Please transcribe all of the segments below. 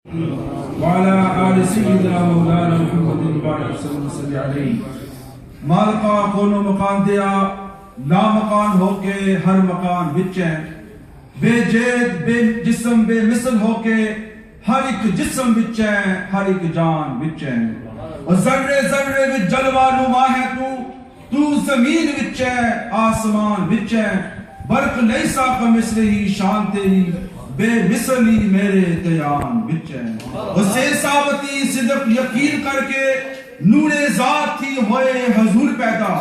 وعلى آل سيدنا مولانا محمد وعلى صلی علیہ مالکا کونو مکان دیا لا مکان ہو کے ہر مکان وچیں بے جید بے جسم بے مثل ہو کے ہر ایک جسم وچیں ہر ایک جان وچیں اور ذرے ذرے وچ جلوہ نما ہے تو زمین وچیں آسمان وچیں برق لیسا کمثلہ شان تیری بے مثلی میرے دیان وچیں اسے ثابتی صدق یقین کر کے نور ذات تھی ہوئے حضور پیدا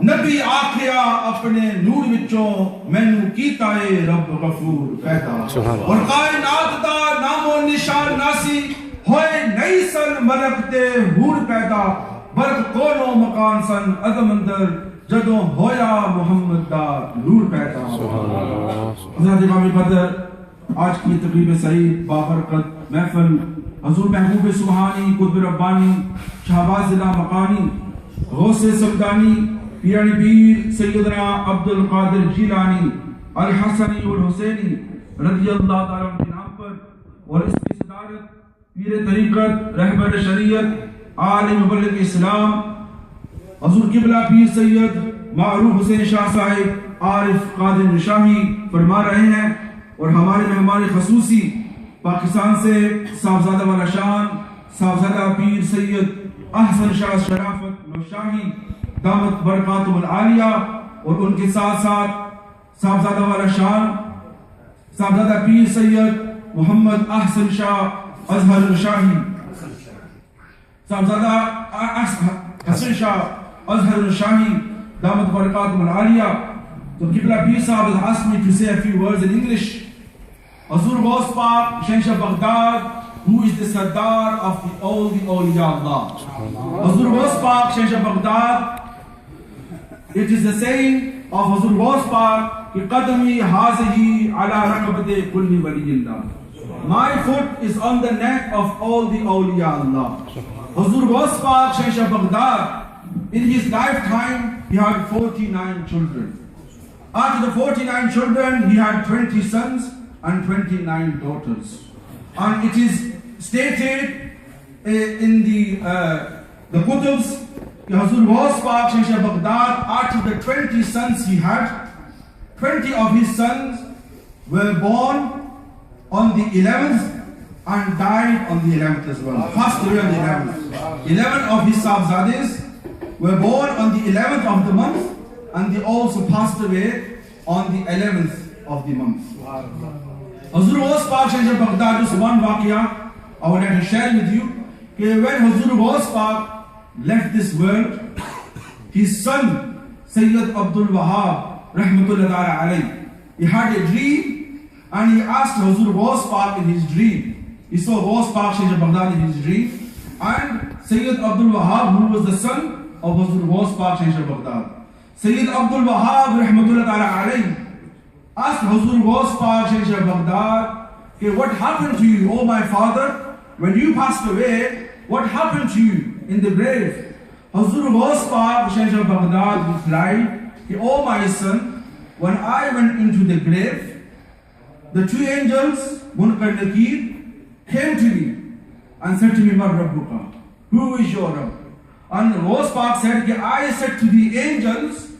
نبی آکھیا اپنے نور وچوں مینوں کیتا اے رب غفور پیدا اور کائنات دا نام و نشان ناسی ہوئے نئی سن ملک تے حور پیدا برق کونو مکان سن عظم اندر جدوں ہویا محمد دا نور پیدا حضرت امام بدر آج کی تقریب سعید بابرکت محفل حضور محبوب سبحانی قطب ربانی شہباز ضلع مقانی غوث سمدانی پیرانی پیر سیدنا عبد القادر جیلانی الحسنی والحسینی رضی اللہ تعالیٰ کے نام پر اور اس کی صدارت پیر طریقت رہبر شریعت عالم مبلغ اسلام حضور قبلہ پیر سید معروف حسین شاہ صاحب عارف قادری نوشاہی فرما رہے ہیں اور ہمارے مہمان خصوصی پاکستان سے صاحبزادہ والا شان صاحبزادہ پیر سید احسن شاہ شرافت نوشاہی دامت برکاتہم العالیہ اور ان کے ساتھ ساتھ صاحبزادہ والا شان صاحبزادہ پیر سید محمد احسن شاہ ازہر نوشاہی صاحبزادہ حسن شاہ ازہر نوشاہی دامت برکاتہم العالیہ. So Qibla Pir Sahib has asked me to say a few words in English. Hazur Ghaus Pak, Shaykh Baghdad, who is the sadarat of all the Awliya Allah. Hazur Ghaus Pak, Shaykh Baghdad, it is the saying of Hazur Ghaus Pak, ki qadami hazihi ala raqabati kulli waliyillah. My foot is on the neck of all the Awliya Allah. Hazur Ghaus Pak, Shaykh Baghdad, in his lifetime, he had 49 children. After the 49 children, he had 20 sons and 29 daughters. And it is stated in the Qutubs, Hazur Ghaus Pak Shaykh Baghdad, after the 20 sons he had, 20 of his sons were born on the 11th and died on the 11th as well. Passed away on the 11th. 11 of his Sahibzades were born on the 11th of the month, and they also passed away on the 11th of the month. Hazur Ghaus Pak Shaykh Baghdad, just one waqiyah I would like to share with you. When Hazur Ghaus Pak left this world, his son Sayyid Abdul Wahab rahmatullahi alayhi, he had a dream and he asked Hazur Ghaus Pak in his dream. He saw Ghaus Pak Shaykh Baghdad in his dream, and Sayyid Abdul Wahab, who was the son of Hazur Ghaus Pak Shaykh Baghdad, Sayyid Abdul Wahab rahmatullahi alayhi asked Hazur Ghaus Pak Shaykh Baghdad, what happened to you, oh my father, when you passed away? What happened to you in the grave? Hazur Ghaus Pak Shaykh Baghdad replied, oh my son, when I went into the grave, the two angels, Munkar Nakir, came to me and said to me, Mar Rabbuka, who is your Rabb? And Ghaus Pak said, I said to the angels,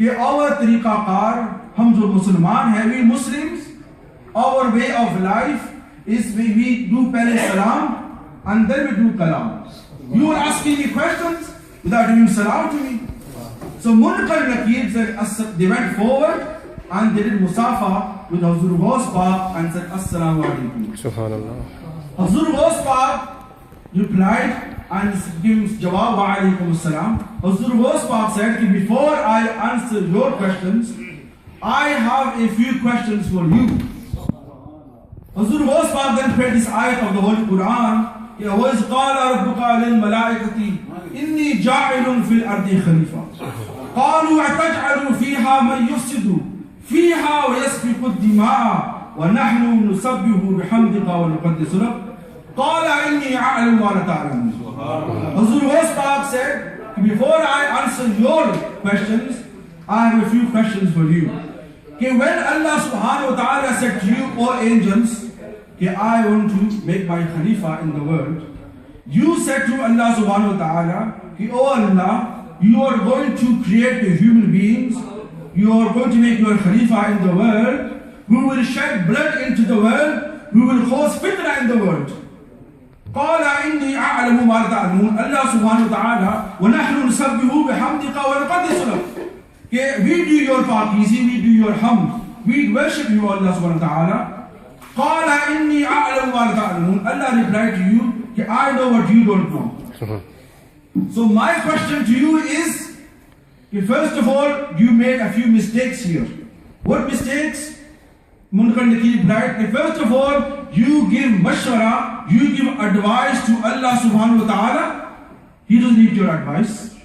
our tariqa kar, hum jo Musliman hai, we Muslims, our way of life is we do pehle salam and then we do kalam. You are asking me questions without doing salam to me. So Munkar Nakir said, they went forward and they did musafa with Hazur Ghaus Pak and said, Assalamu alaikum. Subhanallah. Hazur Ghaus Pak replied and gives jawab wa alaikum assalam. Hazur Ghaus Pak said, before I answer your questions, I have a few questions for you. Hazur Ghaus Pak then prayed this ayat of the Holy Quran, وَإِذْ قَالَ رَبُّكَ لِلْمَلَائِكَةِ إِنِّي جَاعِلٌ فِي الْأَرْضِ خَلِيفَةً قَالُوا أَتَجْعَلُ فِيهَا مَنْ يُفْسِدُ فِيهَا وَيَسْفِكُ الدِّمَاءَ وَنَحْنُ نُسَبِّحُ بِحَمْدِكَ وَنُقَدِّسُ لَكَ قَالَ إِنِّي أَعْلَمُ مَا لَا تَعْلَمُونَ. Hazur Ghaus Pak said, before I answer your questions, I have a few questions for you. When Allah subhanahu wa ta'ala said to you, O angels, that I want to make my Khalifa in the world, you said to Allah subhanahu wa ta'ala, oh Allah, you are going to create the human beings, you are going to make your Khalifa in the world, who will shed blood into the world, who will cause fitna in the world. قال إني أعلم ما لا تعلمون. Allah subhanahu wa ta'ala, وَنَحْنُ نُسَبِّحُ بِحَمْدِكَ وَنُقَدِّسُ لَكَ. Okay, we do your parkizi, we do your hamd, we worship you, Allah subhanahu wa ta'ala. قال إني أعلم ما لا تعلمون. Allah replied to you, okay, I know what you don't know. So my question to you is, okay, first of all, you made a few mistakes here. What mistakes? Munkar Nakir replied, first of all, you give mashwara, you give advice to Allah subhanahu wa ta'ala. He doesn't need your advice.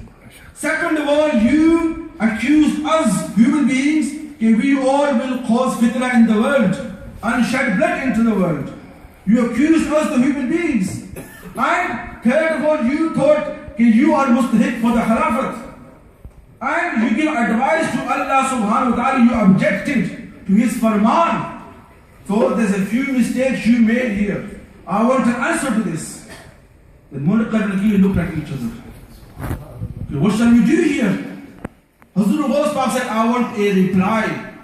Second of all, you accuse us, human beings, that we all will cause fitna in the world and shed blood into the world. You accuse us, the human beings. And third of all, you thought that you are mustahiq for the Sharafat. And you give advice to Allah subhanahu wa ta'ala, you objected to his farman. So there's a few mistakes you made here. I want an answer to this. The Munkar Nakir looked at each other. Okay, what shall we do here? Hazrat said, I want a reply.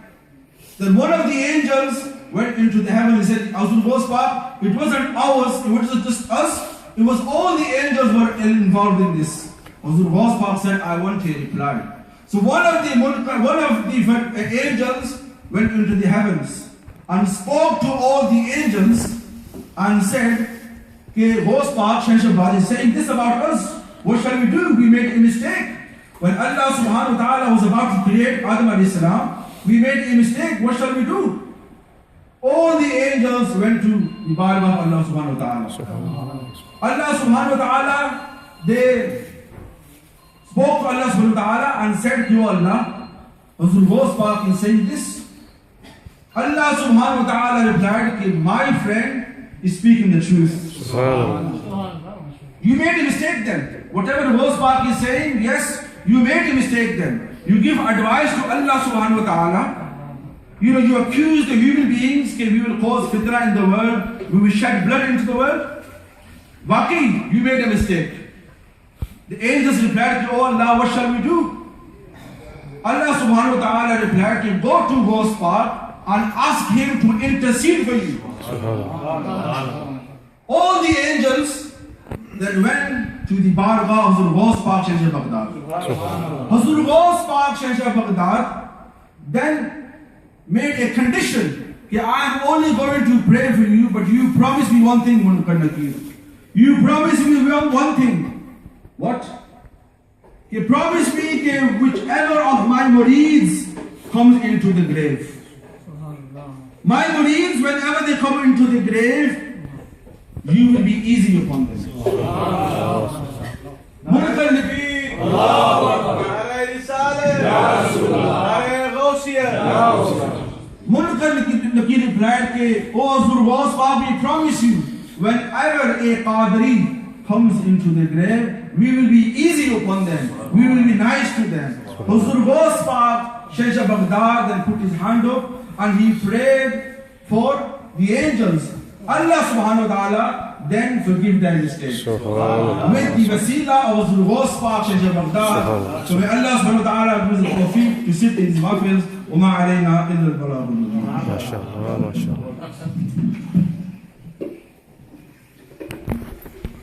Then one of the angels went into the heaven and said, Hazrat, it wasn't ours, it wasn't just us, it was all the angels were involved in this. Hazrat said, I want a reply. So one of the angels went into the heavens and spoke to all the angels and said, okay, Sahibzada is saying this about us. What shall we do? We made a mistake. When Allah subhanahu wa ta'ala was about to create Adam alayhi salam, we made a mistake. What shall we do? All the angels went to the bargah of Allah subhanahu wa ta'ala. Allah subhanahu wa ta'ala, they spoke to Allah subhanahu wa ta'ala and said to Allah, Hazrat is saying this. Allah subhanahu wa ta'ala replied, my friend is speaking the truth. You made a mistake then. Whatever Hussain is saying, yes, you made a mistake then. You give advice to Allah subhanahu wa ta'ala. You accuse the human beings that we will cause fitna in the world, we will shed blood into the world. Waqi, you made a mistake. The angels replied to Allah, what shall we do? Allah subhanahu wa ta'ala replied, go to Hussain and ask him to intercede for you. All the angels then went to the bargah of Hazrat Shaykh Baghdad. Hazrat Shaykh Baghdad then made a condition that I am only going to pray for you, but you promise me one thing, Munkar Nakir. You promise me one thing. What? You promise me that whichever of my murids comes into the grave, my murids, whenever they come into the grave, you will be easy upon them. Munkar Nakir, Munkar Nakir replied, oh Hazrat, we promise you, whenever a Qadiri comes into the grave, we will be easy upon them, we will be nice to them. Hazrat Shaykh Baghdad then put his hand up and he prayed for the angels. Allah subhanahu wa ta'ala then forgive their mistakes. With the wasila of Hazrat Shaykh Baghdad. So may Allah subhanahu wa ta'ala give us the tawfiq to sit in his mafils. وَمَا عَلَيْنَا إِلَّا الْبَلَاغُ الْمُبِينُ.